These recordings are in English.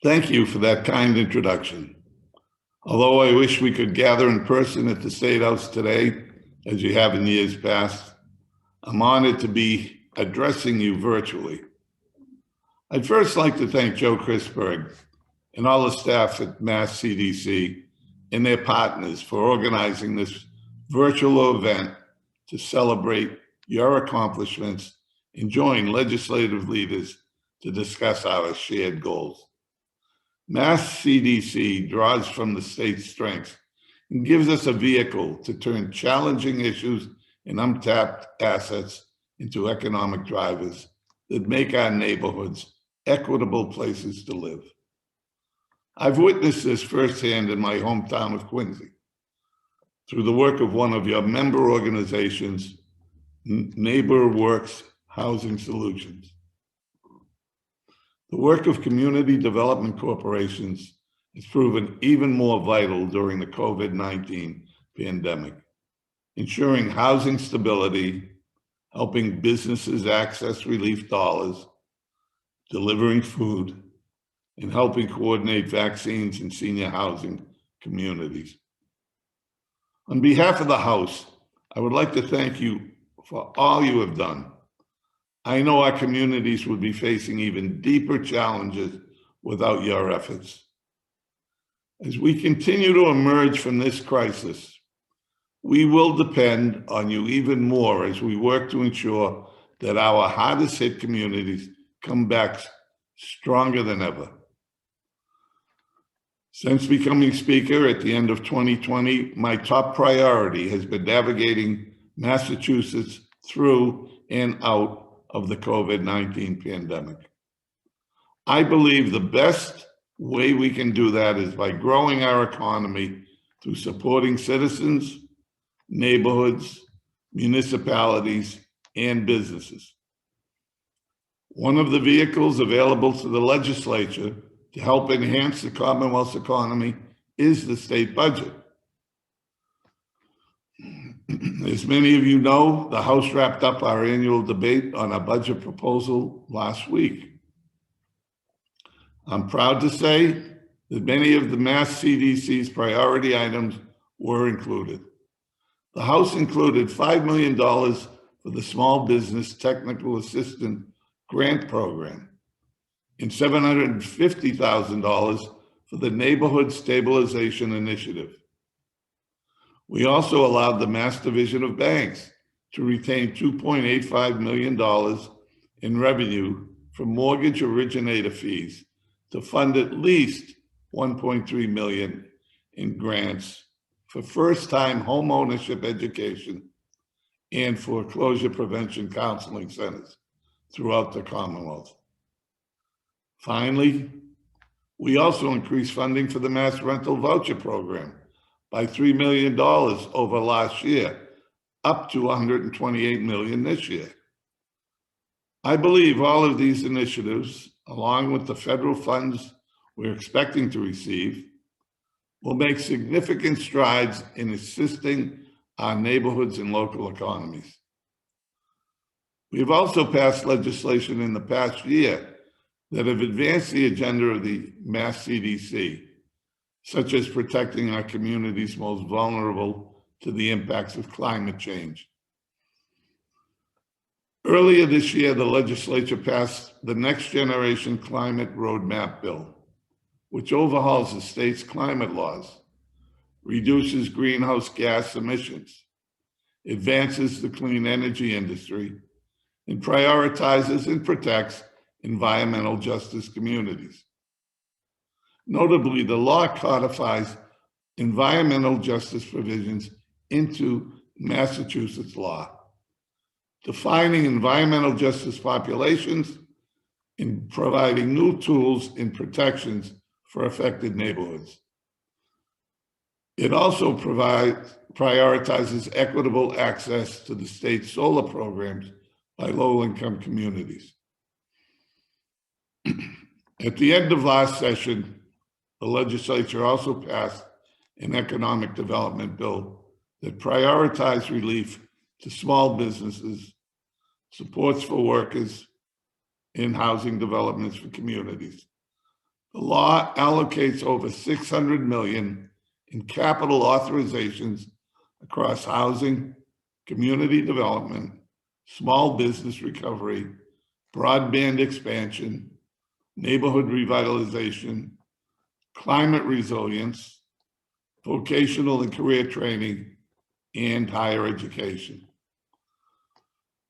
Thank you for that kind introduction. Although I wish we could gather in person at the State House today, as you have in years past, I'm honored to be addressing you virtually. I'd first like to thank Joe Chrisberg and all the staff at MACDC and their partners for organizing this virtual event to celebrate your accomplishments and join legislative leaders to discuss our shared goals. MACDC draws from the state's strengths and gives us a vehicle to turn challenging issues and untapped assets into economic drivers that make our neighborhoods equitable places to live. I've witnessed this firsthand in my hometown of Quincy through the work of one of your member organizations, Neighbor Works Housing Solutions. The work of community development corporations has proven even more vital during the COVID-19 pandemic, ensuring housing stability, helping businesses access relief dollars, delivering food, and helping coordinate vaccines in senior housing communities. On behalf of the House, I would like to thank you for all you have done. I know our communities would be facing even deeper challenges without your efforts. As we continue to emerge from this crisis, we will depend on you even more as we work to ensure that our hardest hit communities come back stronger than ever. Since becoming Speaker at the end of 2020, my top priority has been navigating Massachusetts through and out of the COVID-19 pandemic. I believe the best way we can do that is by growing our economy through supporting citizens, neighborhoods, municipalities, and businesses. One of the vehicles available to the legislature to help enhance the Commonwealth's economy is the state budget. As many of you know, the House wrapped up our annual debate on our budget proposal last week. I'm proud to say that many of the MACDC's priority items were included. The House included $5 million for the Small Business Technical Assistance Grant Program and $750,000 for the Neighborhood Stabilization Initiative. We also allowed the Mass Division of Banks to retain $2.85 million in revenue from mortgage originator fees to fund at least $1.3 million in grants for first-time home ownership education and foreclosure prevention counseling centers throughout the Commonwealth. Finally, we also increased funding for the Mass Rental Voucher Program by $3 million over last year, up to $128 million this year. I believe all of these initiatives, along with the federal funds we're expecting to receive, will make significant strides in assisting our neighborhoods and local economies. We have also passed legislation in the past year that have advanced the agenda of the MACDC, such as protecting our communities most vulnerable to the impacts of climate change. Earlier this year, the legislature passed the Next Generation Climate Roadmap Bill, which overhauls the state's climate laws, reduces greenhouse gas emissions, advances the clean energy industry, and prioritizes and protects environmental justice communities. Notably, the law codifies environmental justice provisions into Massachusetts law, defining environmental justice populations and providing new tools and protections for affected neighborhoods. It also prioritizes equitable access to the state's solar programs by low-income communities. At the end of last session, the legislature also passed an economic development bill that prioritized relief to small businesses, supports for workers, and housing developments for communities. The law allocates over $600 million in capital authorizations across housing, community development, small business recovery, broadband expansion, neighborhood revitalization, climate resilience, vocational and career training, and higher education.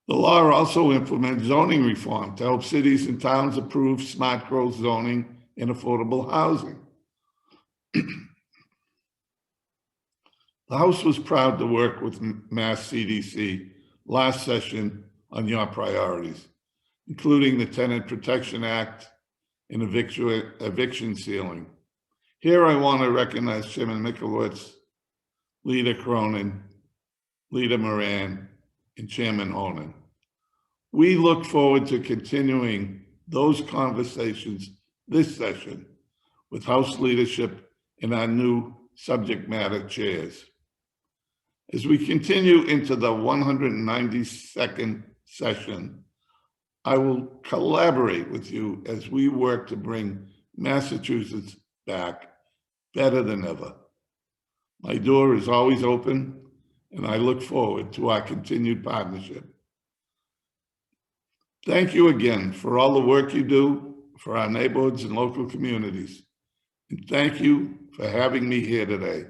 The law also implements zoning reform to help cities and towns approve smart growth zoning and affordable housing. The House was proud to work with MACDC last session on your priorities, including the Tenant Protection Act and eviction ceiling. Here I want to recognize Chairman Mikowitz, Leader Cronin, Leader Moran, and Chairman Honan. We look forward to continuing those conversations this session with House leadership and our new subject matter chairs. As we continue into the 192nd session, I will collaborate with you as we work to bring Massachusetts back better than ever. My door is always open, and I look forward to our continued partnership. Thank you again for all the work you do for our neighborhoods and local communities. And thank you for having me here today.